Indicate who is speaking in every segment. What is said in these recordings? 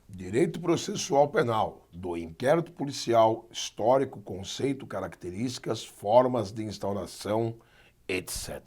Speaker 1: Direito processual penal, do inquérito policial, histórico, conceito, características, formas de instauração, etc.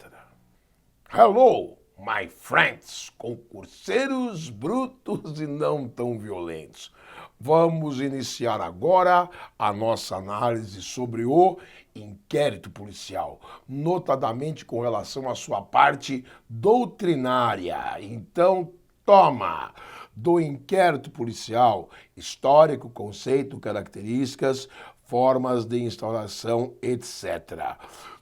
Speaker 1: Hello, my friends, concurseiros brutos e não tão violentos. Vamos iniciar agora a nossa análise sobre o inquérito policial, notadamente com relação à sua parte doutrinária. Então, toma! Do inquérito policial, histórico, conceito, características, formas de instauração, etc.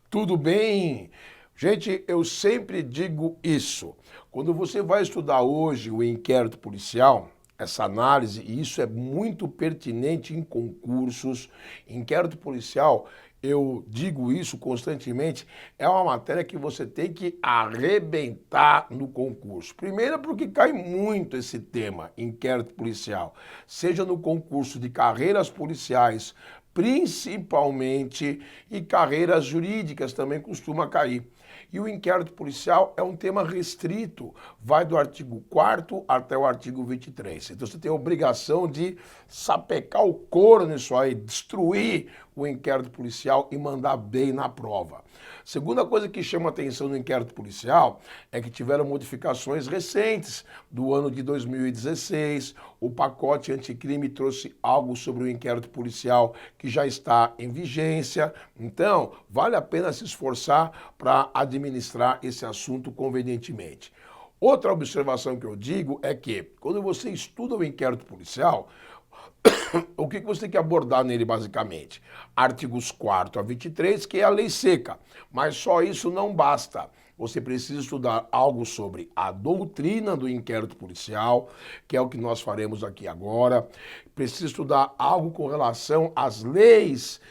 Speaker 1: Tudo bem? Gente, eu sempre digo isso. Quando você vai estudar hoje o inquérito policial, essa análise, e isso é muito pertinente em concursos, inquérito policial, eu digo isso constantemente, é uma matéria que você tem que arrebentar no concurso. Primeiro porque cai muito esse tema, inquérito policial, seja no concurso de carreiras policiais, principalmente, e carreiras jurídicas também costuma cair. E o inquérito policial é um tema restrito, vai do artigo 4º até o artigo 23. Então você tem a obrigação de sapecar o couro nisso aí, destruir o inquérito policial e mandar bem na prova. Segunda coisa que chama atenção no inquérito policial é que tiveram modificações recentes do ano de 2016. O pacote anticrime trouxe algo sobre o inquérito policial que já está em vigência. Então, vale a pena se esforçar para administrar esse assunto convenientemente. Outra observação que eu digo é que, quando você estuda o inquérito policial, o que você tem que abordar nele basicamente? Artigos 4º a 23, que é a lei seca, mas só isso não basta. Você precisa estudar algo sobre a doutrina do inquérito policial, que é o que nós faremos aqui agora. Precisa estudar algo com relação às leis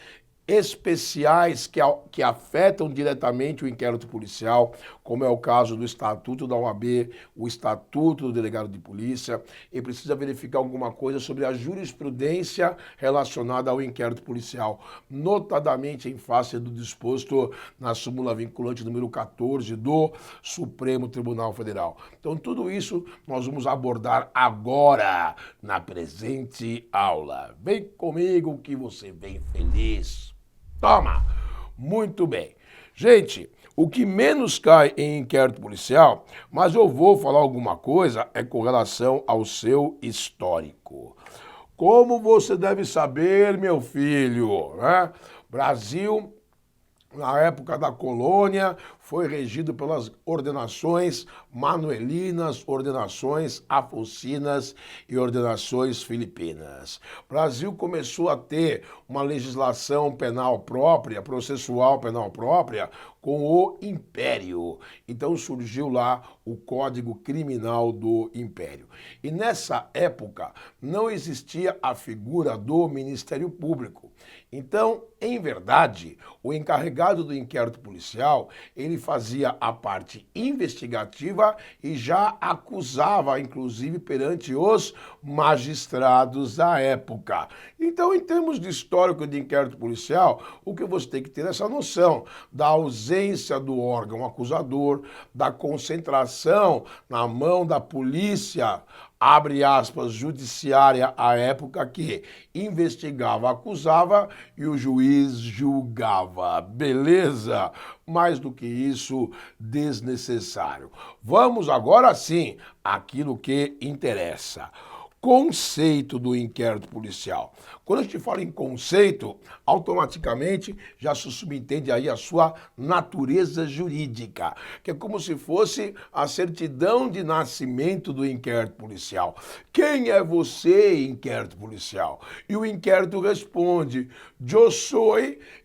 Speaker 1: especiais que afetam diretamente o inquérito policial, como é o caso do Estatuto da OAB, o Estatuto do Delegado de Polícia, e precisa verificar alguma coisa sobre a jurisprudência relacionada ao inquérito policial, notadamente em face do disposto na súmula vinculante número 14 do Supremo Tribunal Federal. Então, tudo isso nós vamos abordar agora, na presente aula. Vem comigo que você vem feliz. Toma! Muito bem. Gente, o que menos cai em inquérito policial, mas eu vou falar alguma coisa, é com relação ao seu histórico. Como você deve saber, meu filho, né? Brasil, na época da colônia, foi regido pelas ordenações manuelinas, ordenações afonsinas e ordenações filipinas. O Brasil começou a ter uma legislação penal própria, processual penal própria, com o Império. Então surgiu lá o Código Criminal do Império. E nessa época não existia a figura do Ministério Público. Então, em verdade, o encarregado do inquérito policial, ele fazia a parte investigativa e já acusava, inclusive, perante os magistrados da época. Então, em termos de histórico de inquérito policial, o que você tem que ter é essa noção da ausência do órgão acusador, da concentração na mão da polícia, abre aspas, judiciária à época, que investigava, acusava e o juiz julgava. Beleza? Mais do que isso, desnecessário. Vamos agora sim àquilo que interessa. Conceito do inquérito policial. Quando a gente fala em conceito, automaticamente já se subentende aí a sua natureza jurídica, que é como se fosse a certidão de nascimento do inquérito policial. Quem é você, inquérito policial? E o inquérito responde: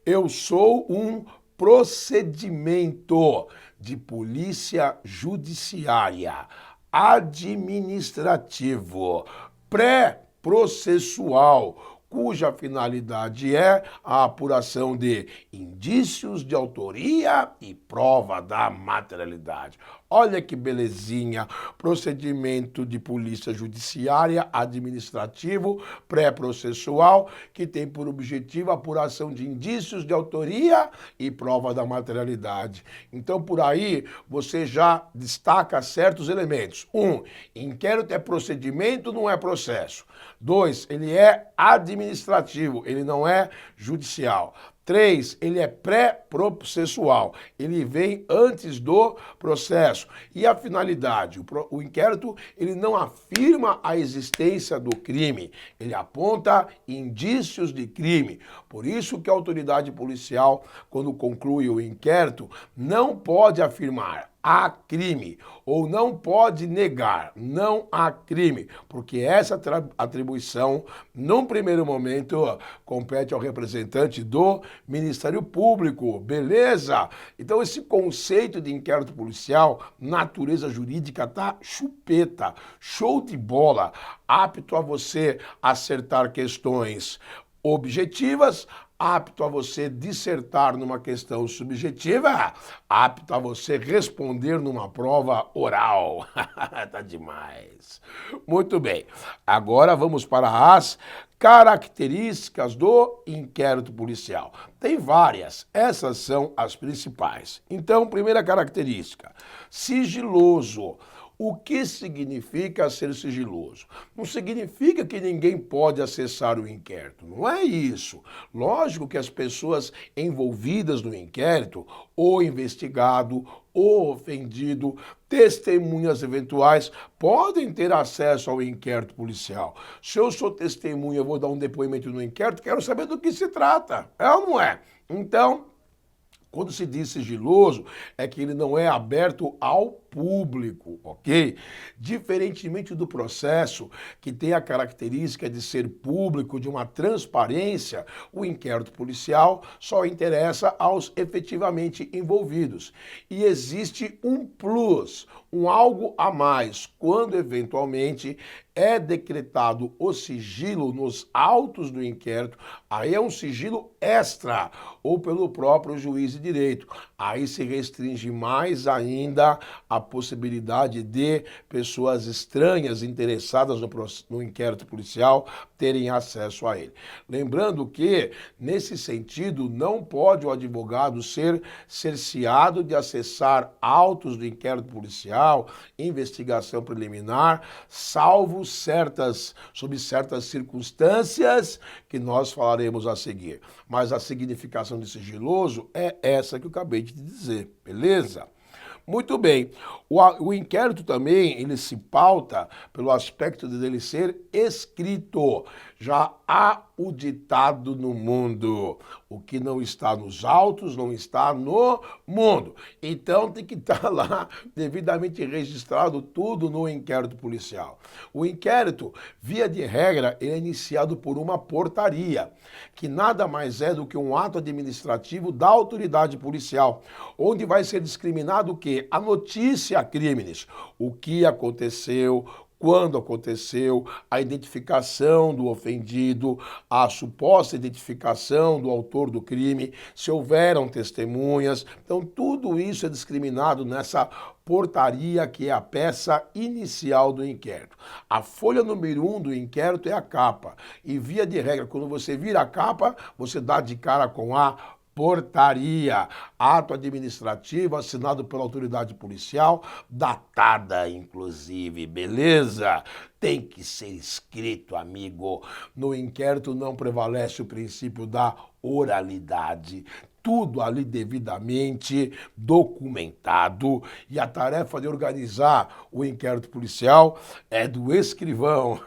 Speaker 1: eu sou um procedimento de polícia judiciária, administrativo, pré-processual, cuja finalidade é a apuração de indícios de autoria e prova da materialidade. Olha que belezinha, procedimento de polícia judiciária, administrativo, pré-processual, que tem por objetivo a apuração de indícios de autoria e prova da materialidade. Então, por aí, você já destaca certos elementos. 1, inquérito é procedimento, não é processo. 2, ele é administrativo, ele não é judicial. 3, ele é pré-processual, ele vem antes do processo. E a finalidade? O inquérito, ele não afirma a existência do crime, ele aponta indícios de crime. Por isso que a autoridade policial, quando conclui o inquérito, não pode afirmar há crime, ou não pode negar, não há crime, porque essa atribuição, num primeiro momento, compete ao representante do Ministério Público, beleza? Então esse conceito de inquérito policial, natureza jurídica, tá chupeta, show de bola, apto a você acertar questões objetivas, apto a você dissertar numa questão subjetiva, apto a você responder numa prova oral. Tá demais. Muito bem. Agora vamos para as características do inquérito policial. Tem várias, essas são as principais. Então, primeira característica, sigiloso. O que significa ser sigiloso? Não significa que ninguém pode acessar o inquérito, não é isso. Lógico que as pessoas envolvidas no inquérito, o investigado, o ofendido, testemunhas eventuais, podem ter acesso ao inquérito policial. Se eu sou testemunha, eu vou dar um depoimento no inquérito, quero saber do que se trata, é ou não é? Então, quando se diz sigiloso, é que ele não é aberto ao público, ok? Diferentemente do processo, que tem a característica de ser público, de uma transparência, o inquérito policial só interessa aos efetivamente envolvidos. E existe um plus, um algo a mais, quando eventualmente é decretado o sigilo nos autos do inquérito, aí é um sigilo extra, ou pelo próprio juiz de direito. Aí se restringe mais ainda a possibilidade de pessoas estranhas interessadas no inquérito policial terem acesso a ele. Lembrando que, nesse sentido, não pode o advogado ser cerceado de acessar autos do inquérito policial, investigação preliminar, salvo sob certas circunstâncias que nós falaremos a seguir. Mas a significação de sigiloso é essa que eu acabei de dizer, beleza? Muito bem. O inquérito também, ele se pauta pelo aspecto dele ser escrito. Já há o ditado no mundo. O que não está nos autos não está no mundo. Então tem que estar lá devidamente registrado tudo no inquérito policial. O inquérito, via de regra, é iniciado por uma portaria, que nada mais é do que um ato administrativo da autoridade policial, onde vai ser discriminado o quê? A notícia crimes, o que aconteceu, quando aconteceu, a identificação do ofendido, a suposta identificação do autor do crime, se houveram testemunhas. Então, tudo isso é discriminado nessa portaria, que é a peça inicial do inquérito. A folha número 1 do inquérito é a capa. E, via de regra, quando você vira a capa, você dá de cara com a portaria, ato administrativo assinado pela autoridade policial, datada inclusive, beleza? Tem que ser escrito, amigo. No inquérito não prevalece o princípio da oralidade. Tudo ali devidamente documentado, e a tarefa de organizar o inquérito policial é do escrivão.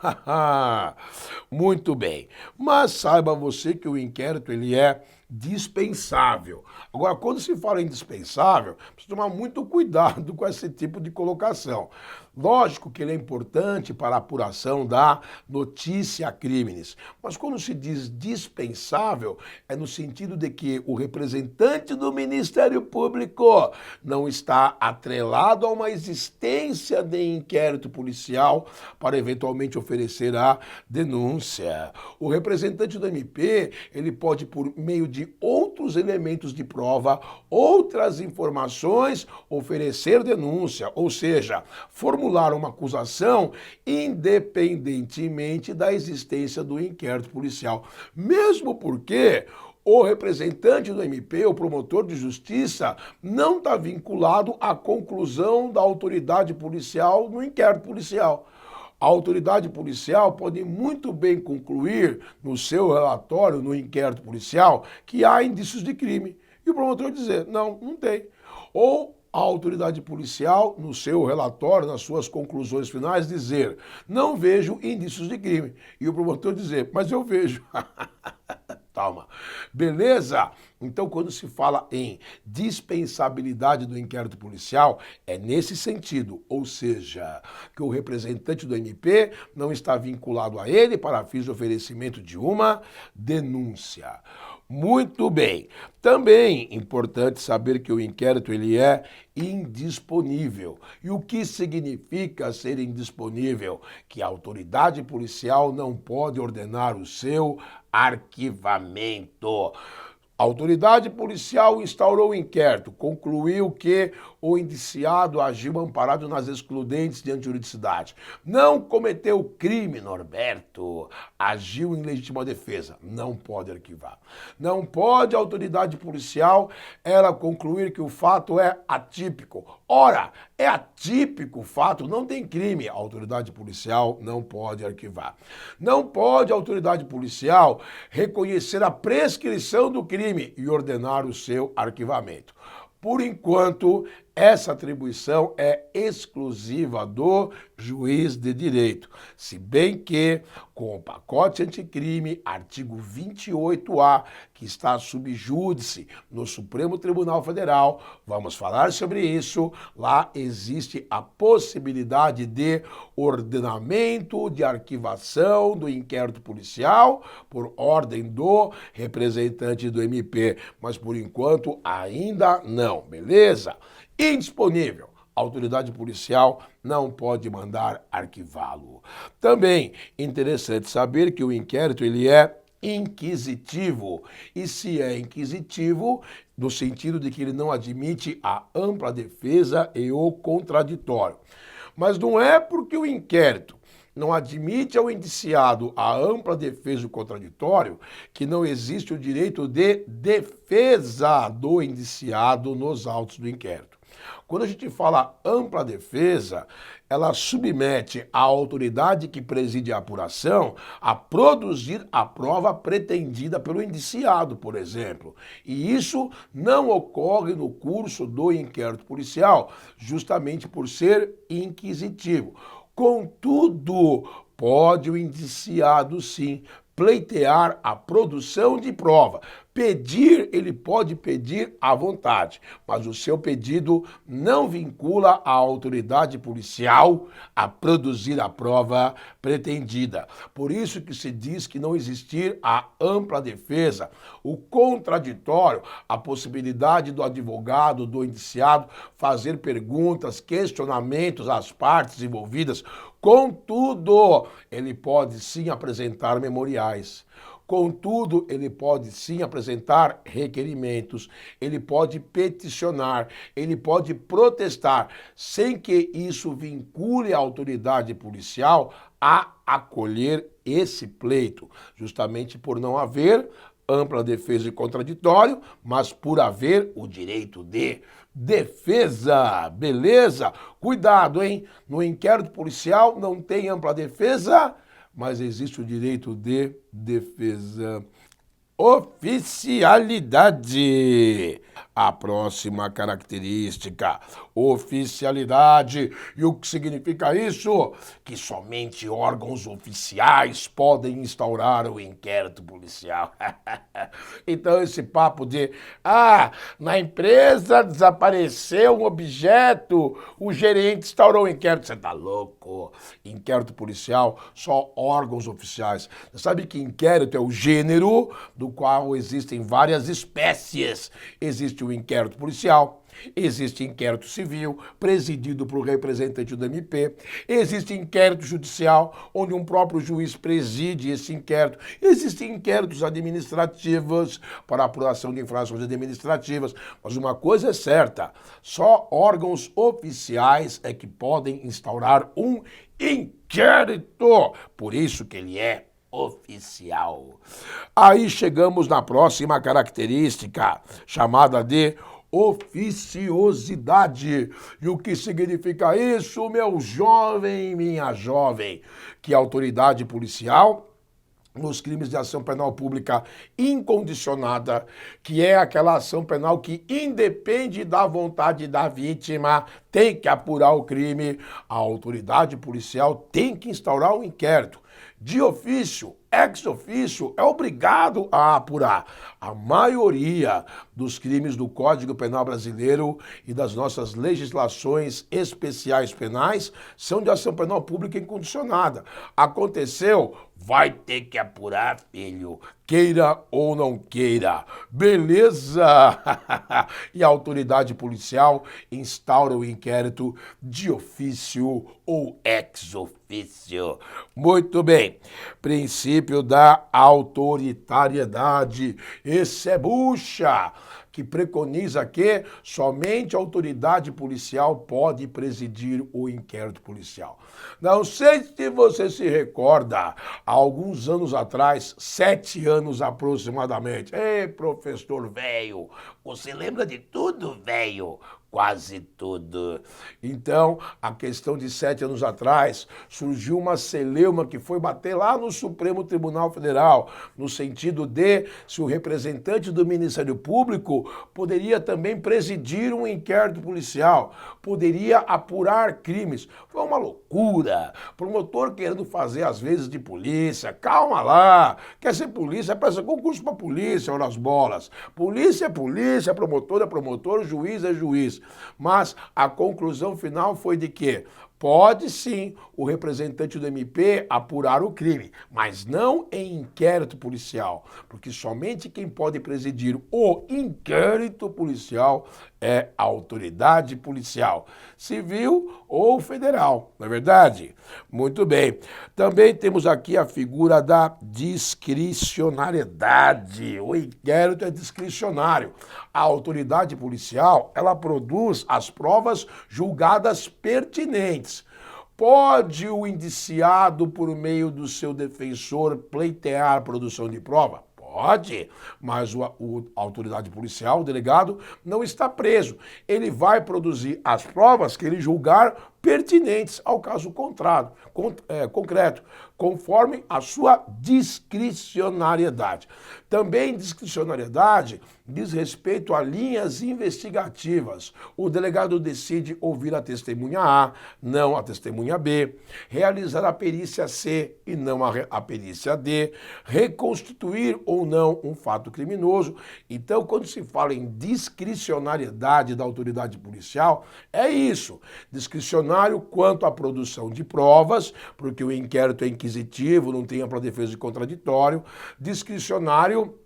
Speaker 1: Muito bem. Mas saiba você que o inquérito ele é dispensável. Agora, quando se fala em dispensável, precisa tomar muito cuidado com esse tipo de colocação. Lógico que ele é importante para a apuração da notícia crimes, mas quando se diz dispensável, é no sentido de que o representante do Ministério Público não está atrelado a uma existência de inquérito policial para eventualmente oferecer a denúncia. O representante do MP, ele pode, por meio de outro outros elementos de prova, outras informações, oferecer denúncia, ou seja, formular uma acusação independentemente da existência do inquérito policial. Mesmo porque o representante do MP, o promotor de justiça, não está vinculado à conclusão da autoridade policial no inquérito policial. A autoridade policial pode muito bem concluir no seu relatório, no inquérito policial, que há indícios de crime. E o promotor dizer, não, não tem. Ou a autoridade policial, no seu relatório, nas suas conclusões finais, dizer, não vejo indícios de crime. E o promotor dizer, mas eu vejo. Toma. Beleza? Então, quando se fala em dispensabilidade do inquérito policial, é nesse sentido, ou seja, que o representante do MP não está vinculado a ele para fins de oferecimento de uma denúncia. Muito bem. Também importante saber que o inquérito ele é indisponível. E o que significa ser indisponível? Que a autoridade policial não pode ordenar o seu arquivamento. A autoridade policial instaurou o inquérito, concluiu que o indiciado agiu amparado nas excludentes de antijuridicidade. Não cometeu crime, Norberto. Agiu em legítima defesa. Não pode arquivar. Não pode a autoridade policial ela concluir que o fato é atípico. Ora, é atípico o fato, não tem crime. A autoridade policial não pode arquivar. Não pode a autoridade policial reconhecer a prescrição do crime e ordenar o seu arquivamento. Por enquanto, essa atribuição é exclusiva do juiz de direito, se bem que, com o pacote anticrime, artigo 28A, que está sub júdice no Supremo Tribunal Federal, vamos falar sobre isso, lá existe a possibilidade de ordenamento de arquivação do inquérito policial por ordem do representante do MP, mas por enquanto ainda não, beleza? Indisponível. A autoridade policial não pode mandar arquivá-lo. Também interessante saber que o inquérito ele é inquisitivo. E se é inquisitivo, no sentido de que ele não admite a ampla defesa e o contraditório. Mas não é porque o inquérito não admite ao indiciado a ampla defesa e o contraditório que não existe o direito de defesa do indiciado nos autos do inquérito. Quando a gente fala ampla defesa, ela submete a autoridade que preside a apuração a produzir a prova pretendida pelo indiciado, por exemplo. E isso não ocorre no curso do inquérito policial, justamente por ser inquisitivo. Contudo, pode o indiciado, sim, pleitear a produção de prova. Pedir, ele pode pedir à vontade, mas o seu pedido não vincula a autoridade policial a produzir a prova pretendida. Por isso que se diz que não existir a ampla defesa, o contraditório, a possibilidade do advogado, do indiciado, fazer perguntas, questionamentos às partes envolvidas. Contudo, ele pode sim apresentar memoriais. Contudo, ele pode sim apresentar requerimentos, ele pode peticionar, ele pode protestar, sem que isso vincule a autoridade policial a acolher esse pleito, justamente por não haver ampla defesa e contraditório, mas por haver o direito de defesa, beleza? Cuidado, hein? No inquérito policial não tem ampla defesa, mas existe o direito de defesa. Oficialidade. A próxima característica, oficialidade. E o que significa isso? Que somente órgãos oficiais podem instaurar o inquérito policial. Então esse papo de, na empresa desapareceu um objeto, o gerente instaurou o inquérito. Você tá louco? Inquérito policial, só órgãos oficiais. Você sabe que inquérito é o gênero do qual existem várias espécies. Existe o inquérito policial, Existe inquérito civil, presidido por representante do MP. Existe inquérito judicial, onde um próprio juiz preside esse inquérito. Existem inquéritos administrativos para apuração de infrações administrativas. Mas uma coisa é certa, só órgãos oficiais é que podem instaurar um inquérito. Por isso que ele é oficial. Aí chegamos na próxima característica, chamada de oficiosidade. E o que significa isso, meu jovem, minha jovem? Que a autoridade policial, nos crimes de ação penal pública incondicionada, que é aquela ação penal que independe da vontade da vítima, tem que apurar o crime, a autoridade policial tem que instaurar um inquérito. De ofício, ex ofício, é obrigado a apurar. A maioria dos crimes do Código Penal Brasileiro e das nossas legislações especiais penais são de ação penal pública incondicionada. Aconteceu, vai ter que apurar, filho, queira ou não queira. Beleza? E a autoridade policial instaura o inquérito de ofício ou ex ofício. Muito bem. Princípio da autoritariedade. Esse é bucha, que preconiza que somente a autoridade policial pode presidir o inquérito policial. Não sei se você se recorda, há alguns anos atrás, 7 anos aproximadamente. Ei, professor velho, você lembra de tudo, velho? Quase tudo. Então, a questão de 7 anos atrás, surgiu uma celeuma que foi bater lá no Supremo Tribunal Federal, no sentido de se o representante do Ministério Público poderia também presidir um inquérito policial, poderia apurar crimes. Foi uma loucura. Promotor querendo fazer às vezes de polícia. Calma lá. Quer ser polícia? Presta concurso para polícia, ora as bolas. Polícia é polícia, promotor é promotor, juiz é juiz. Mas a conclusão final foi de que pode sim o representante do MP apurar o crime, mas não em inquérito policial, porque somente quem pode presidir o inquérito policial é a autoridade policial, civil ou federal, não é verdade? Muito bem. Também temos aqui a figura da discricionariedade. O inquérito é discricionário. A autoridade policial, ela produz as provas julgadas pertinentes. Pode o indiciado, por meio do seu defensor, pleitear a produção de prova? Pode, mas a autoridade policial, o delegado, não está preso. Ele vai produzir as provas que ele julgar pertinentes ao caso concreto, conforme a sua discricionariedade. Também discricionariedade diz respeito a linhas investigativas. O delegado decide ouvir a testemunha A, não a testemunha B, realizar a perícia C e não a perícia D, reconstituir ou não um fato criminoso. Então, quando se fala em discricionariedade da autoridade policial, é isso. Discricionário quanto à produção de provas, porque o inquérito é inquisitivo, não tem ampla defesa de contraditório. Discricionário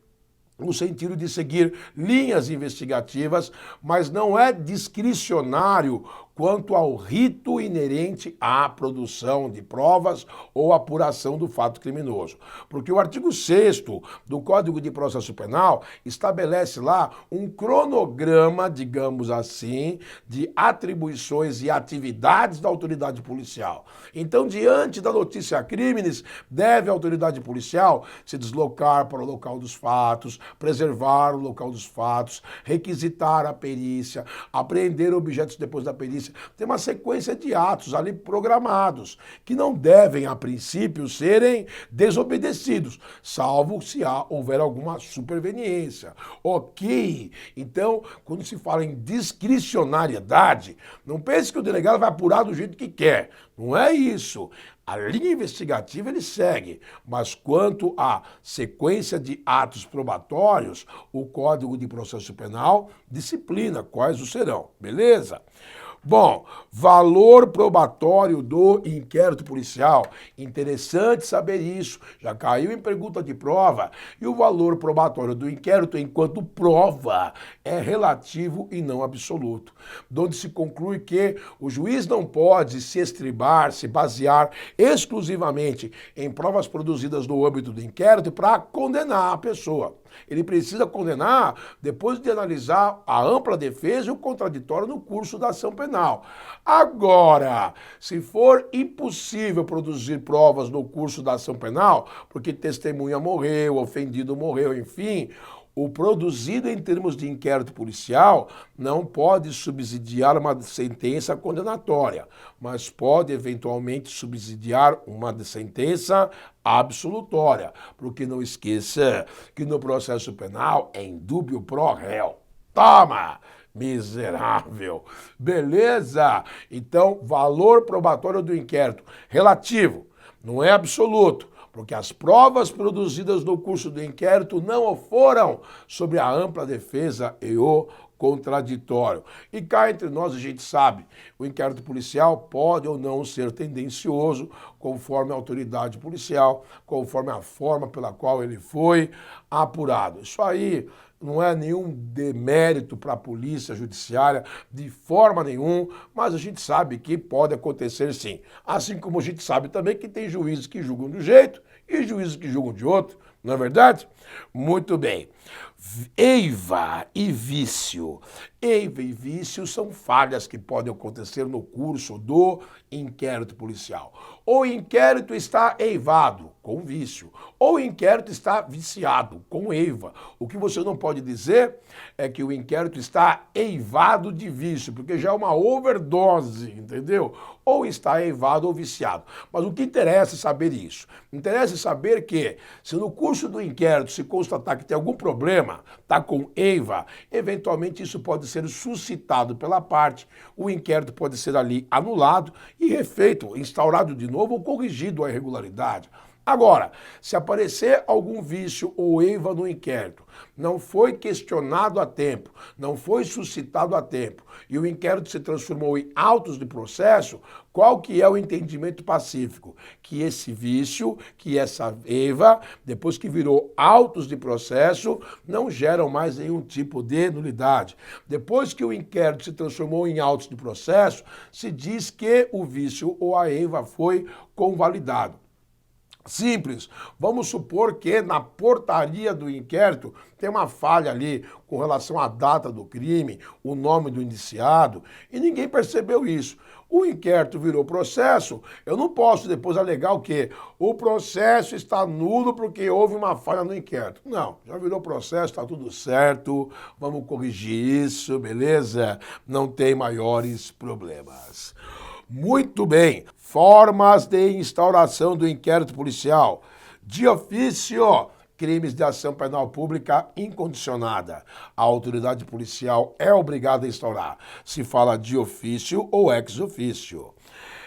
Speaker 1: no sentido de seguir linhas investigativas, mas não é discricionário quanto ao rito inerente à produção de provas ou apuração do fato criminoso. Porque o artigo 6º do Código de Processo Penal estabelece lá um cronograma, digamos assim, de atribuições e atividades da autoridade policial. Então, diante da notícia crimes, deve a autoridade policial se deslocar para o local dos fatos, preservar o local dos fatos, requisitar a perícia, apreender objetos depois da perícia. Tem uma sequência de atos ali programados, que não devem, a princípio, serem desobedecidos, salvo se houver alguma superveniência. Ok? Então, quando se fala em discricionariedade, não pense que o delegado vai apurar do jeito que quer. Não é isso. A linha investigativa ele segue, mas quanto à sequência de atos probatórios, o Código de Processo Penal disciplina quais o serão, beleza? Bom, valor probatório do inquérito policial. Interessante saber isso. Já caiu em pergunta de prova. E o valor probatório do inquérito, enquanto prova, é relativo e não absoluto. Onde se conclui que o juiz não pode se estribar, se basear exclusivamente em provas produzidas no âmbito do inquérito para condenar a pessoa. Ele precisa condenar depois de analisar a ampla defesa e o contraditório no curso da ação penal. Agora, se for impossível produzir provas no curso da ação penal, porque testemunha morreu, ofendido morreu, enfim, o produzido em termos de inquérito policial não pode subsidiar uma sentença condenatória, mas pode eventualmente subsidiar uma sentença absolutória, porque não esqueça que no processo penal é indúbio pro réu. Toma! Miserável. Beleza? Então, valor probatório do inquérito relativo, não é absoluto, porque as provas produzidas no curso do inquérito não foram sobre a ampla defesa e o contraditório. E cá entre nós a gente sabe, o inquérito policial pode ou não ser tendencioso, conforme a autoridade policial, conforme a forma pela qual ele foi apurado. Isso aí não é nenhum demérito para a polícia judiciária, de forma nenhuma, mas a gente sabe que pode acontecer sim. Assim como a gente sabe também que tem juízes que julgam de um jeito e juízes que julgam de outro, não é verdade? Muito bem. Eiva e vício. Eiva e vício são falhas que podem acontecer no curso do inquérito policial. Ou o inquérito está eivado, com vício, ou o inquérito está viciado, com eiva. O que você não pode dizer é que o inquérito está eivado de vício, porque já é uma overdose, entendeu? Ou está eivado ou viciado. Mas o que interessa é saber isso. Interessa saber que, se no curso do inquérito se constatar que tem algum problema, está com eiva, eventualmente isso pode ser suscitado pela parte, o inquérito pode ser ali anulado e refeito, instaurado de novo ou corrigido a irregularidade. Agora, se aparecer algum vício ou eiva no inquérito, não foi questionado a tempo, não foi suscitado a tempo, e o inquérito se transformou em autos de processo, qual que é o entendimento pacífico? Que esse vício, que essa eiva, depois que virou autos de processo, não geram mais nenhum tipo de nulidade. Depois que o inquérito se transformou em autos de processo, se diz que o vício ou a eiva foi convalidado. Simples. Vamos supor que na portaria do inquérito tem uma falha ali com relação à data do crime, o nome do indiciado, e ninguém percebeu isso. O inquérito virou processo, eu não posso depois alegar o quê? O processo está nulo porque houve uma falha no inquérito. Não, já virou processo, está tudo certo, vamos corrigir isso, beleza? Não tem maiores problemas. Muito bem. Formas de instauração do inquérito policial. De ofício, crimes de ação penal pública incondicionada. A autoridade policial é obrigada a instaurar. Se fala de ofício ou ex ofício.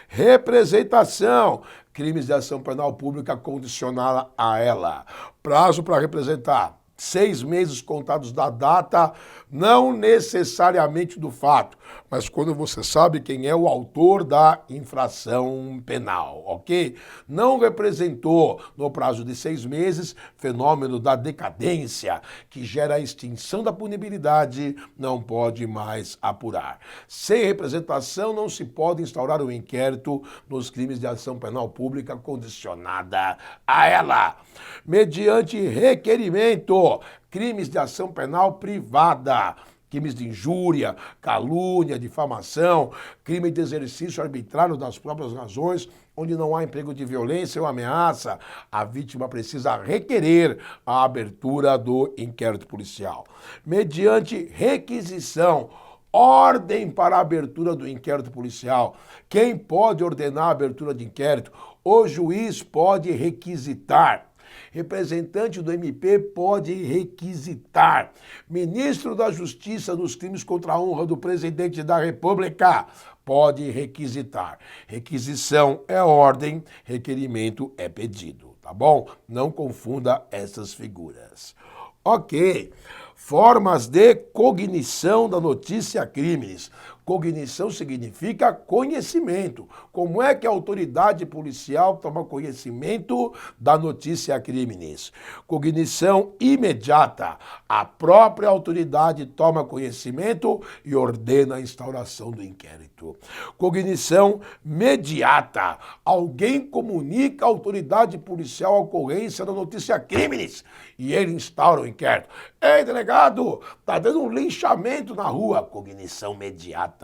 Speaker 1: Representação. Crimes de ação penal pública condicionada a ela. Prazo para representar. 6 meses contados da data, não necessariamente do fato, mas quando você sabe quem é o autor da infração penal, ok? Não representou, no prazo de 6 meses, fenômeno da decadência, que gera a extinção da punibilidade, não pode mais apurar. Sem representação, não se pode instaurar o inquérito nos crimes de ação penal pública condicionada a ela. Mediante requerimento, crimes de ação penal privada, crimes de injúria, calúnia, difamação, crime de exercício arbitrário das próprias razões, onde não há emprego de violência ou ameaça, a vítima precisa requerer a abertura do inquérito policial. Mediante requisição, ordem para a abertura do inquérito policial. Quem pode ordenar a abertura de inquérito? O juiz pode requisitar. Representante do MP pode requisitar. Ministro da Justiça dos crimes contra a honra do presidente da República pode requisitar. Requisição é ordem, requerimento é pedido, tá bom? Não confunda essas figuras. Ok. Formas de cognição da notícia crimes. Cognição significa conhecimento. Como é que a autoridade policial toma conhecimento da notícia crimes? Cognição imediata. A própria autoridade toma conhecimento e ordena a instauração do inquérito. Cognição mediata. Alguém comunica à autoridade policial a ocorrência da notícia crimes e ele instaura o inquérito. Ei, delegado, tá dando um linchamento na rua. Cognição mediata.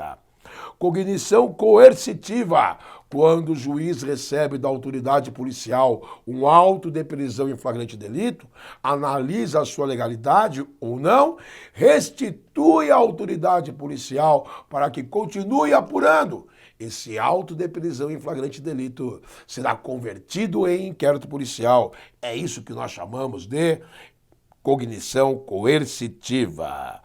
Speaker 1: Cognição coercitiva. Quando o juiz recebe da autoridade policial um auto de prisão em flagrante delito, analisa a sua legalidade ou não, restitui à autoridade policial para que continue apurando. Esse auto de prisão em flagrante delito será convertido em inquérito policial. É isso que nós chamamos de cognição coercitiva.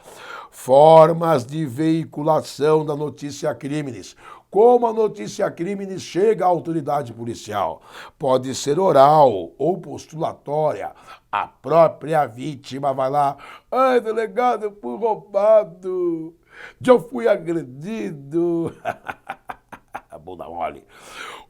Speaker 1: Formas de veiculação da notícia crimes. Como a notícia crimes chega à autoridade policial? Pode ser oral ou postulatória. A própria vítima vai lá, ai, delegado, eu fui roubado, já fui agredido. Bunda mole.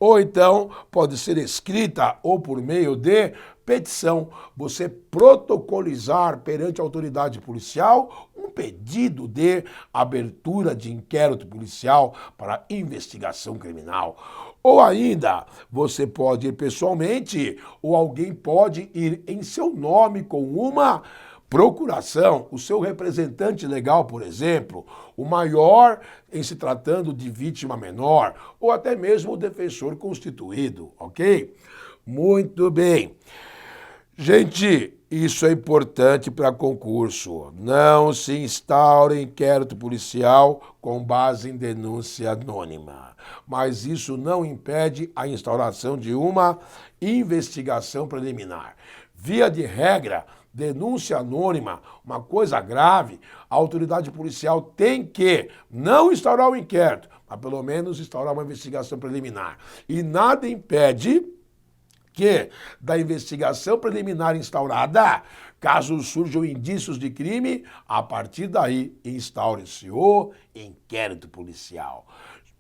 Speaker 1: Ou então pode ser escrita ou por meio de petição, você protocolizar perante a autoridade policial um pedido de abertura de inquérito policial para investigação criminal. Ou ainda, você pode ir pessoalmente ou alguém pode ir em seu nome com uma procuração, o seu representante legal, por exemplo, o maior em se tratando de vítima menor, ou até mesmo o defensor constituído, ok? Muito bem. Gente, isso é importante para concurso. Não se instaura inquérito policial com base em denúncia anônima. Mas isso não impede a instauração de uma investigação preliminar. Via de regra, denúncia anônima, uma coisa grave, a autoridade policial tem que não instaurar o inquérito, mas pelo menos instaurar uma investigação preliminar. E nada impede que da investigação preliminar instaurada, caso surjam indícios de crime, a partir daí instaure-se o inquérito policial.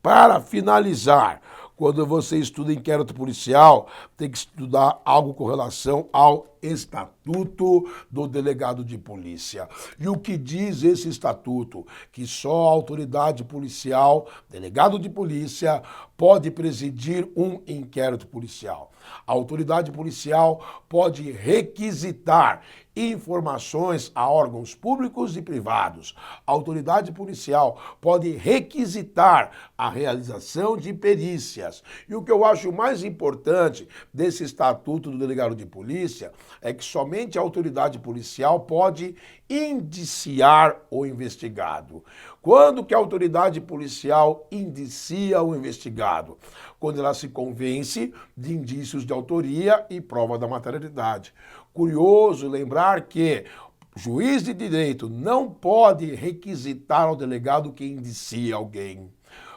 Speaker 1: Para finalizar, quando você estuda inquérito policial, tem que estudar algo com relação ao Estatuto do Delegado de Polícia. E o que diz esse estatuto? Que só a autoridade policial, delegado de polícia, pode presidir um inquérito policial. A autoridade policial pode requisitar informações a órgãos públicos e privados. A autoridade policial pode requisitar a realização de perícias. E o que eu acho mais importante desse Estatuto do Delegado de Polícia é que somente a autoridade policial pode indiciar o investigado. Quando que a autoridade policial indicia o investigado? Quando ela se convence de indícios de autoria e prova da materialidade. Curioso lembrar que o juiz de direito não pode requisitar ao delegado que indicie alguém.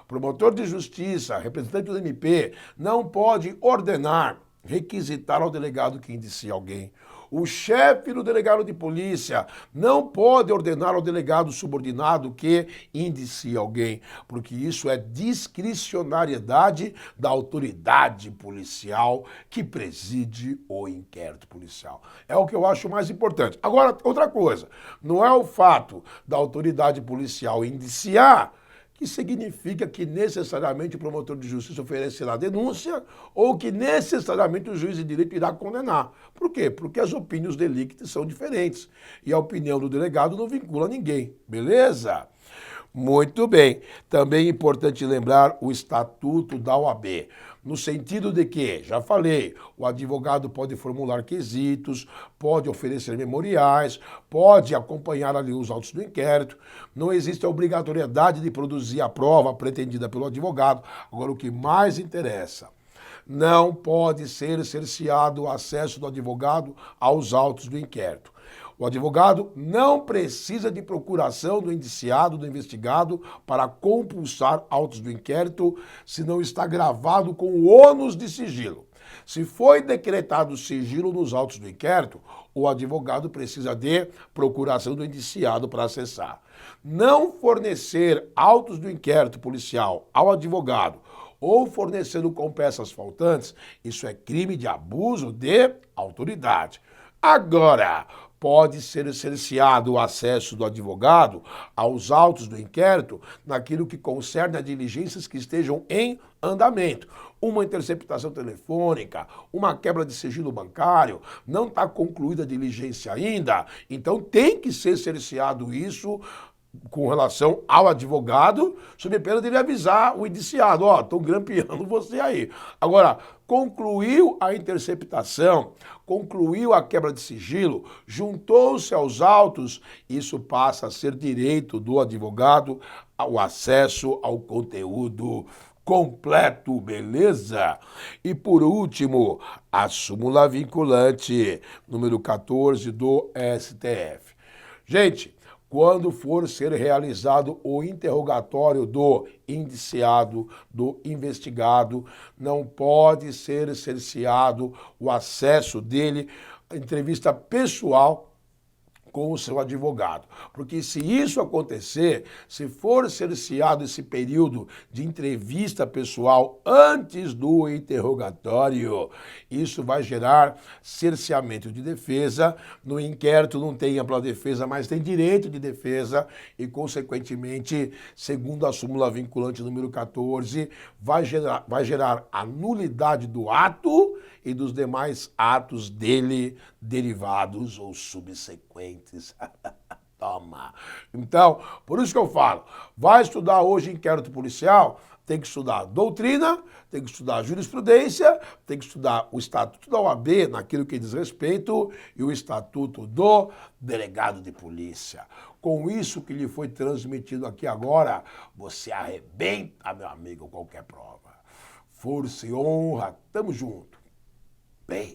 Speaker 1: Promotor de justiça, representante do MP, não pode ordenar, requisitar ao delegado que indicie alguém. O chefe do delegado de polícia não pode ordenar ao delegado subordinado que indicie alguém, porque isso é discricionariedade da autoridade policial que preside o inquérito policial. É o que eu acho mais importante. Agora, outra coisa, não é o fato da autoridade policial indiciar que significa que necessariamente o promotor de justiça oferecerá denúncia ou que necessariamente o juiz de direito irá condenar. Por quê? Porque as opiniões delictis são diferentes e a opinião do delegado não vincula ninguém, beleza? Muito bem. Também é importante lembrar o Estatuto da OAB, no sentido de que, já falei, o advogado pode formular quesitos, pode oferecer memoriais, pode acompanhar ali os autos do inquérito, não existe a obrigatoriedade de produzir a prova pretendida pelo advogado. Agora, o que mais interessa, não pode ser cerceado o acesso do advogado aos autos do inquérito. O advogado não precisa de procuração do indiciado, do investigado, para compulsar autos do inquérito, se não está gravado com o ônus de sigilo. Se foi decretado sigilo nos autos do inquérito, o advogado precisa de procuração do indiciado para acessar. Não fornecer autos do inquérito policial ao advogado ou fornecendo com peças faltantes, isso é crime de abuso de autoridade. Agora, pode ser cerceado o acesso do advogado aos autos do inquérito naquilo que concerne a diligências que estejam em andamento. Uma interceptação telefônica, uma quebra de sigilo bancário, não está concluída a diligência ainda, então tem que ser cerceado isso com relação ao advogado, sob pena de ele avisar o indiciado, ó, estão grampeando você aí. Agora, concluiu a interceptação, concluiu a quebra de sigilo, juntou-se aos autos, isso passa a ser direito do advogado ao acesso ao conteúdo completo, beleza? E por último, a súmula vinculante, número 14 do STF. Gente, quando for ser realizado o interrogatório do indiciado, do investigado, não pode ser cerceado o acesso dele à entrevista pessoal com o seu advogado. Porque se isso acontecer, se for cerceado esse período de entrevista pessoal antes do interrogatório, isso vai gerar cerceamento de defesa. No inquérito não tem ampla defesa, mas tem direito de defesa e, consequentemente, segundo a súmula vinculante número 14, vai gerar a nulidade do ato e dos demais atos dele derivados ou subsequentes. Toma. Então, por isso que eu falo, vai estudar hoje inquérito policial, tem que estudar doutrina, tem que estudar jurisprudência, tem que estudar o estatuto da OAB naquilo que diz respeito e o estatuto do delegado de polícia. Com isso que lhe foi transmitido aqui agora, você arrebenta, meu amigo, qualquer prova. Força e honra, tamo junto. Bem.